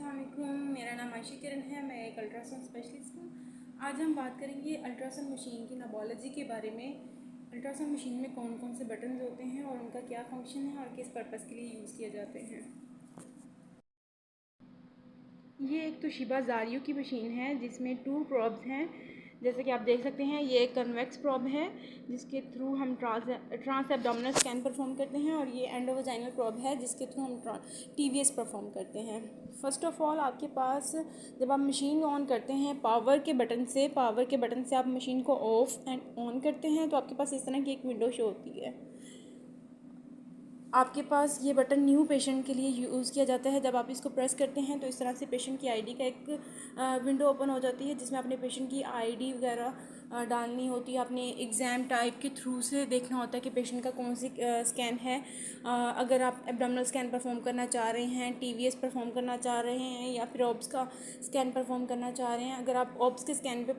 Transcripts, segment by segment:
अस्सलाम वालेकुम, मेरा नाम आयशा किरण है। मैं एक अल्ट्रासाउंड स्पेशलिस्ट हूँ। आज हम बात करेंगे अल्ट्रासाउंड मशीन की नॉबोलॉजी के बारे में। अल्ट्रासाउंड मशीन में कौन कौन से बटन होते हैं और उनका क्या फंक्शन है और किस पर्पज़ के लिए यूज़ किए जाते हैं। ये एक तोशिबा ज़ारियो की मशीन है जिसमें 2 प्रॉब्स हैं। जैसे कि आप देख सकते हैं, ये एक कन्वेक्स प्रॉब है जिसके थ्रू हम ट्रांस एब्डोमिनल स्कैन परफॉर्म करते हैं, और ये एंडोवजाइनल प्रॉब है जिसके थ्रू हम टीवीएस परफॉर्म करते हैं। फ़र्स्ट ऑफ़ ऑल आपके पास जब आप मशीन ऑन करते हैं पावर के बटन से आप मशीन को ऑफ़ एंड ऑन करते हैं, तो आपके पास इस तरह की एक विंडो शो होती है। आपके पास ये बटन न्यू पेशेंट के लिए यूज़ किया जाता है। जब आप इसको प्रेस करते हैं तो इस तरह से पेशेंट की आईडी का एक विंडो ओपन हो जाती है जिसमें अपने पेशेंट की आईडी वगैरह डालनी होती है। अपने एग्ज़ाम टाइप के थ्रू से देखना होता है कि पेशेंट का कौन सी स्कैन है। अगर आप एब्डोमिनल स्कैन परफॉर्म करना चाह रहे हैं, टीवीएस परफॉर्म करना चाह रहे हैं, या फिर ऑब्स का स्कैन परफॉर्म करना चाह रहे हैं। अगर आप ऑब्स के स्कैन पे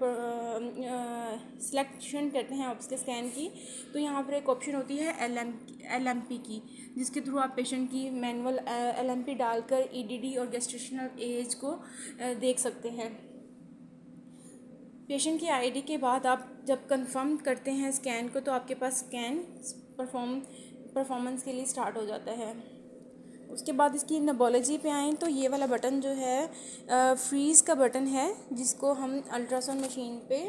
सिलेक्शन करते हैं ऑब्स के स्कैन की, तो यहाँ पर एक ऑप्शन होती है LMP की, जिसके थ्रू आप पेशेंट की मैनुअल LMP डालकर EDD और गेस्टेशनल एज को देख सकते हैं। पेशेंट की आईडी के बाद आप जब कंफर्म करते हैं स्कैन को, तो आपके पास स्कैन परफॉर्मेंस के लिए स्टार्ट हो जाता है। उसके बाद इसकी नॉबोलॉजी पे आएँ तो ये वाला बटन जो है फ्रीज़ का बटन है, जिसको हम अल्ट्रासाउंड मशीन पे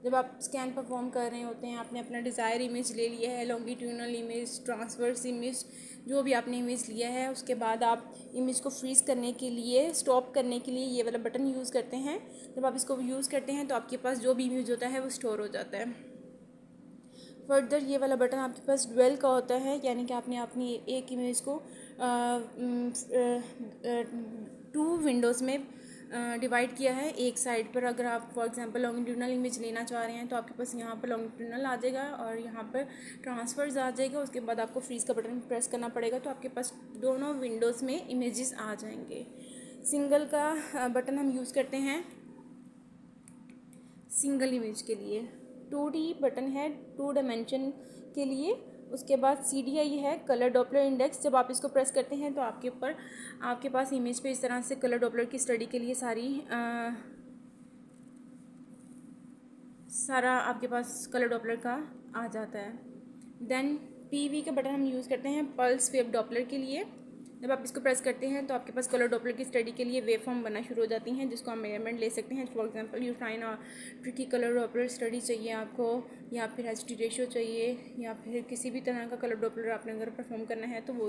जब आप स्कैन परफॉर्म कर रहे होते हैं, आपने अपना डिज़ायर इमेज ले लिया है, लॉन्गिट्यूडनल इमेज, ट्रांसवर्स इमेज, जो भी आपने इमेज लिया है, उसके बाद आप इमेज को फ्रीज़ करने के लिए, स्टॉप करने के लिए ये वाला बटन यूज़ करते हैं। जब आप इसको यूज़ करते हैं तो आपके पास जो भी इमेज होता है वो स्टोर हो जाता है। फर्दर ये वाला बटन आपके पास ड्वेल का होता है, यानी कि आपने अपनी एक इमेज को 2 विंडोज़ में डिवाइड किया है। एक साइड पर अगर आप फॉर एग्जांपल लॉन्गिट्यूडनल इमेज लेना चाह रहे हैं तो आपके पास यहाँ पर लॉन्गिट्यूडनल आ जाएगा और यहाँ पर ट्रांसफर्स आ जाएगा। उसके बाद आपको फ्रीज़ का बटन प्रेस करना पड़ेगा, तो आपके पास दोनों विंडोज़ में इमेजेस आ जाएंगे। सिंगल का बटन हम यूज़ करते हैं सिंगल इमेज के लिए। 2D बटन है 2 डायमेंशन के लिए। उसके बाद CDI है, कलर डॉपलर इंडेक्स। जब आप इसको प्रेस करते हैं तो आपके पास इमेज पे इस तरह से कलर डॉपलर की स्टडी के लिए सारा आपके पास कलर डॉपलर का आ जाता है। देन PV का बटन हम यूज़ करते हैं पल्स वेव डॉपलर के लिए। जब आप इसको प्रेस करते हैं तो आपके पास कलर डॉपलर की स्टडी के लिए वेव फॉर्म बनना शुरू हो जाती हैं, जिसको आप मेजरमेंट ले सकते हैं। For example you fine tricky colour Doppler study चाहिए आपको, या फिर HD रेशियो चाहिए, या फिर किसी भी तरह का कलर डॉपलर आपने अगर परफॉर्म करना है तो वो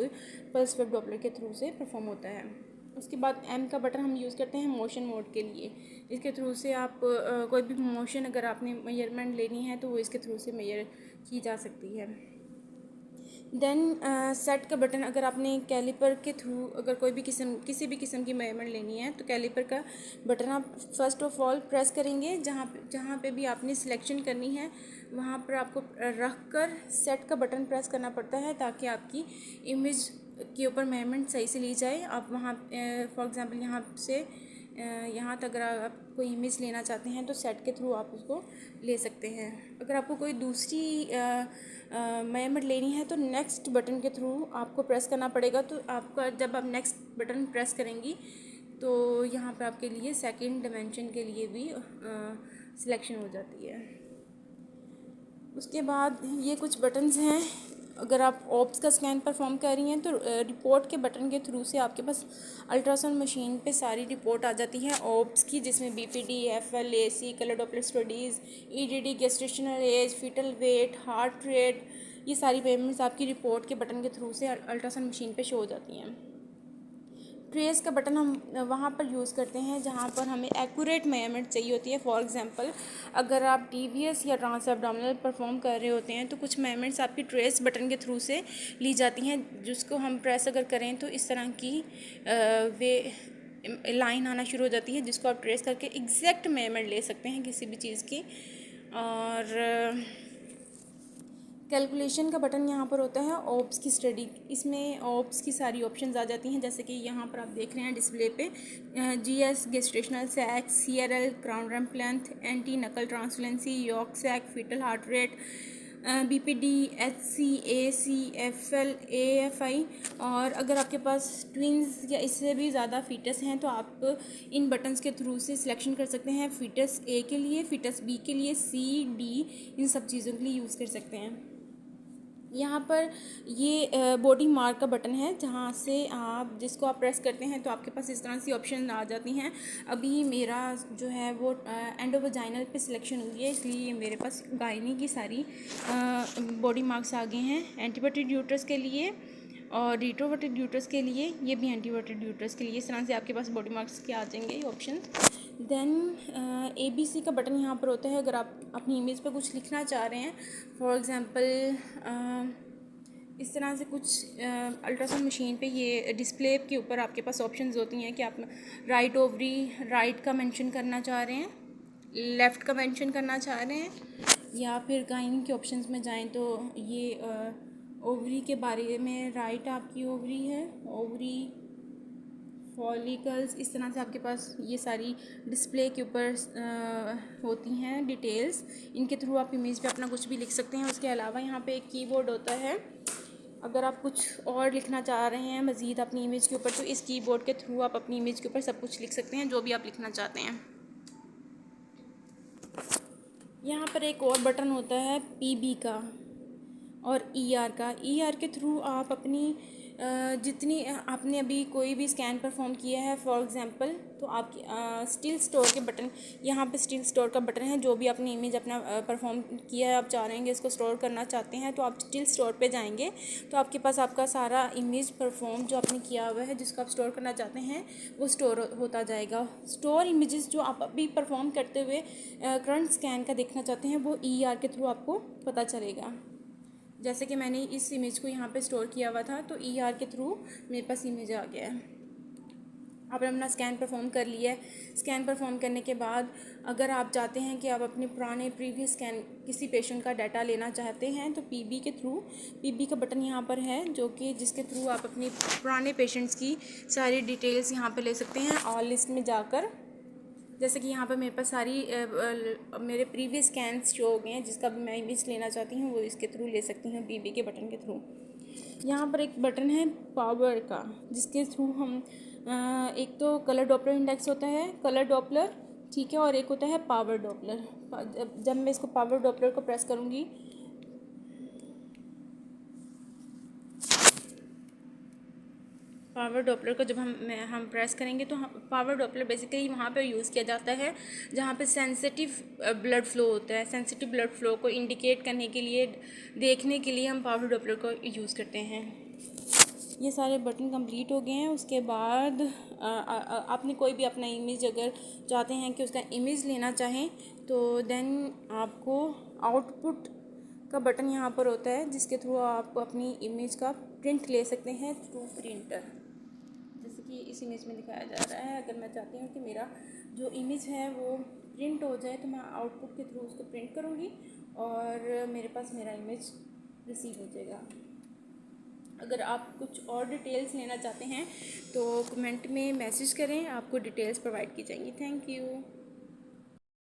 पल्स वेव डॉपलर के थ्रू से परफॉर्म होता है। उसके बाद M का बटन हम यूज़ करते हैं मोशन मोड के लिए। इसके थ्रू से आप कोई भी मोशन अगर आपने मेजरमेंट लेनी है तो वो इसके थ्रू से मेजर की जा सकती है। देन सेट का बटन, अगर आपने कैलिपर के थ्रू अगर किसी भी किस्म की मेजरमेंट लेनी है तो कैलिपर का बटन आप फर्स्ट ऑफ ऑल प्रेस करेंगे। जहाँ पे भी आपने सिलेक्शन करनी है वहाँ पर आपको रख कर सेट का बटन प्रेस करना पड़ता है, ताकि आपकी इमेज के ऊपर मेजरमेंट सही से ली जाए। आप वहाँ फॉर एग्ज़ाम्पल यहाँ से यहाँ तक अगर आप कोई इमेज लेना चाहते हैं तो सेट के थ्रू आप उसको ले सकते हैं। अगर आपको कोई दूसरी मेजरमेंट लेनी है तो नेक्स्ट बटन के थ्रू आपको प्रेस करना पड़ेगा। तो आपका जब आप नेक्स्ट बटन प्रेस करेंगी तो यहाँ पर आपके लिए सेकंड डायमेंशन के लिए भी सिलेक्शन हो जाती है। उसके बाद ये कुछ बटन्स हैं। अगर आप ऑब्स का स्कैन परफॉर्म कर रही हैं तो रिपोर्ट के बटन के थ्रू से आपके पास अल्ट्रासाउंड मशीन पे सारी रिपोर्ट आ जाती है ऑब्स की, जिसमें BPD, FL, AC, colour Doppler studies, EDD, gestational age, foetal weight, heart rate, ये सारी पेमेंट्स आपकी रिपोर्ट के बटन के थ्रू से अल्ट्रासाउंड मशीन पे शो हो जाती हैं। ट्रेस का बटन हम वहाँ पर यूज़ करते हैं जहाँ पर हमें एक्यूरेट मेजरमेंट चाहिए होती है। फॉर एग्जांपल अगर आप TVS या ट्रांस एब्डोमिनल परफॉर्म कर रहे होते हैं तो कुछ मेजरमेंट्स आपकी ट्रेस बटन के थ्रू से ली जाती हैं, जिसको हम प्रेस अगर करें तो इस तरह की वे लाइन आना शुरू हो जाती है, जिसको आप ट्रेस करके एग्जैक्ट मेजरमेंट ले सकते हैं किसी भी चीज़ की। और कैलकुलेशन का बटन यहाँ पर होता है ऑब्स की स्टडी। इसमें ऑब्स की सारी ऑप्शंस आ जाती हैं, जैसे कि यहाँ पर आप देख रहे हैं डिस्प्ले पे GS, gestational sac, CRL, crown rump length, anti nuchal translucency, yolk sac, fetal heart rate, BPD, HC, AC, FL, AFI। और अगर आपके पास ट्विंस या इससे भी ज़्यादा फीटस हैं तो आप इन बटन्स के थ्रू से सिलेक्शन कर सकते हैं। फीटस A के लिए, फीटस B के लिए, C, D, इन सब चीज़ों के लिए यूज़ कर सकते हैं। यहाँ पर ये बॉडी मार्क का बटन है, जहाँ से आप जिसको आप प्रेस करते हैं तो आपके पास इस तरह सी ऑप्शन आ जाती हैं। अभी मेरा जो है वो एंडोवजाइनल पे सिलेक्शन हुई है, इसलिए मेरे पास गायनी की सारी बॉडी मार्क्स आ गए हैं। एंटीवर्टेड यूट्रस के लिए और रिट्रोवर्टेड यूट्रस के लिए, ये भी एंटीवर्टेड यूट्रस के लिए, इस तरह से आपके पास बॉडी मार्क्स के आ जाएंगे ये ऑप्शन। देन ABC का बटन यहाँ पर होता है। अगर आप अपनी इमेज पे कुछ लिखना चाह रहे हैं, फॉर एग्ज़ाम्पल इस तरह से कुछ अल्ट्रासाउंड मशीन पे ये डिस्प्ले के ऊपर आपके पास ऑप्शंस होती हैं कि आप राइट ओवरी राइट का मेंशन करना चाह रहे हैं, लेफ़्ट का मेंशन करना चाह रहे हैं, या फिर गाइनिंग के ऑप्शंस में जाएं तो ये ओवरी के बारे में, राइट आपकी ओवरी है, ओवरी फॉलिकल्स, इस तरह से आपके पास ये सारी डिस्प्ले के ऊपर होती हैं डिटेल्स। इनके थ्रू आप इमेज पे अपना कुछ भी लिख सकते हैं। उसके अलावा यहाँ पे एक कीबोर्ड होता है। अगर आप कुछ और लिखना चाह रहे हैं मज़ीद अपनी इमेज के ऊपर तो इस कीबोर्ड के थ्रू आप अपनी इमेज के ऊपर सब कुछ लिख सकते हैं, जो भी आप लिखना चाहते हैं। यहाँ पर एक और बटन होता है PB का और ER का। ER के थ्रू आप अपनी जितनी आपने अभी कोई भी स्कैन परफॉर्म किया है, फॉर एग्ज़ाम्पल, तो आपकी स्टिल स्टोर के बटन, यहाँ पे स्टिल स्टोर का बटन है। जो भी आपने इमेज अपना परफॉर्म किया है, आप चाह रहे हैं इसको स्टोर करना चाहते हैं, तो आप स्टिल स्टोर पे जाएंगे तो आपके पास आपका सारा इमेज परफॉर्म जो आपने किया हुआ है, जिसको आप स्टोर करना चाहते हैं, वो स्टोर होता जाएगा। स्टोर इमेजेस जो आप अभी परफॉर्म करते हुए करंट स्कैन का देखना चाहते हैं, वो ER के थ्रू आपको पता चलेगा। जैसे कि मैंने इस इमेज को यहाँ पे स्टोर किया हुआ था, तो ER के थ्रू मेरे पास इमेज आ गया है। आपने अपना स्कैन परफॉर्म कर लिया है। स्कैन परफॉर्म करने के बाद अगर आप चाहते हैं कि आप अपने पुराने प्रीवियस स्कैन किसी पेशेंट का डाटा लेना चाहते हैं, तो PB का बटन यहाँ पर है, जो कि जिसके थ्रू आप अपने पुराने पेशेंट्स की सारी डिटेल्स यहाँ पे ले सकते हैं ऑल लिस्ट में जाकर। जैसे कि यहाँ पर मेरे पास सारी मेरे प्रीवियस स्कैन्स शो हो गए हैं, जिसका भी मैं इमेज लेना चाहती हूँ वो इसके थ्रू ले सकती हूँ, PB के बटन के थ्रू। यहाँ पर एक बटन है पावर का, जिसके थ्रू हम एक तो कलर डॉपलर इंडेक्स होता है, कलर डॉपलर, ठीक है, और एक होता है पावर डॉपलर। जब मैं इसको पावर डॉपलर को प्रेस करूँगी, पावर डॉपलर को जब हम प्रेस करेंगे तो पावर डॉपलर बेसिकली वहाँ पर यूज़ किया जाता है जहाँ पे सेंसिटिव ब्लड फ्लो होता है। सेंसिटिव ब्लड फ्लो को इंडिकेट करने के लिए, देखने के लिए हम पावर डॉपलर को यूज़ करते हैं। ये सारे बटन कंप्लीट हो गए हैं। उसके बाद आपने कोई भी अपना इमेज अगर चाहते हैं कि उसका इमेज लेना चाहें, तो देन आपको आउटपुट का बटन यहाँ पर होता है, जिसके थ्रू आप अपनी इमेज का प्रिंट ले सकते हैं थ्रू प्रिंटर। जैसे कि इस इमेज में दिखाया जा रहा है, अगर मैं चाहती हूँ कि मेरा जो इमेज है वो प्रिंट हो जाए, तो मैं आउटपुट के थ्रू उसको प्रिंट करूँगी और मेरे पास मेरा इमेज रिसीव हो जाएगा। अगर आप कुछ और डिटेल्स लेना चाहते हैं तो कमेंट में मैसेज करें, आपको डिटेल्स प्रोवाइड की जाएंगी। Thank you.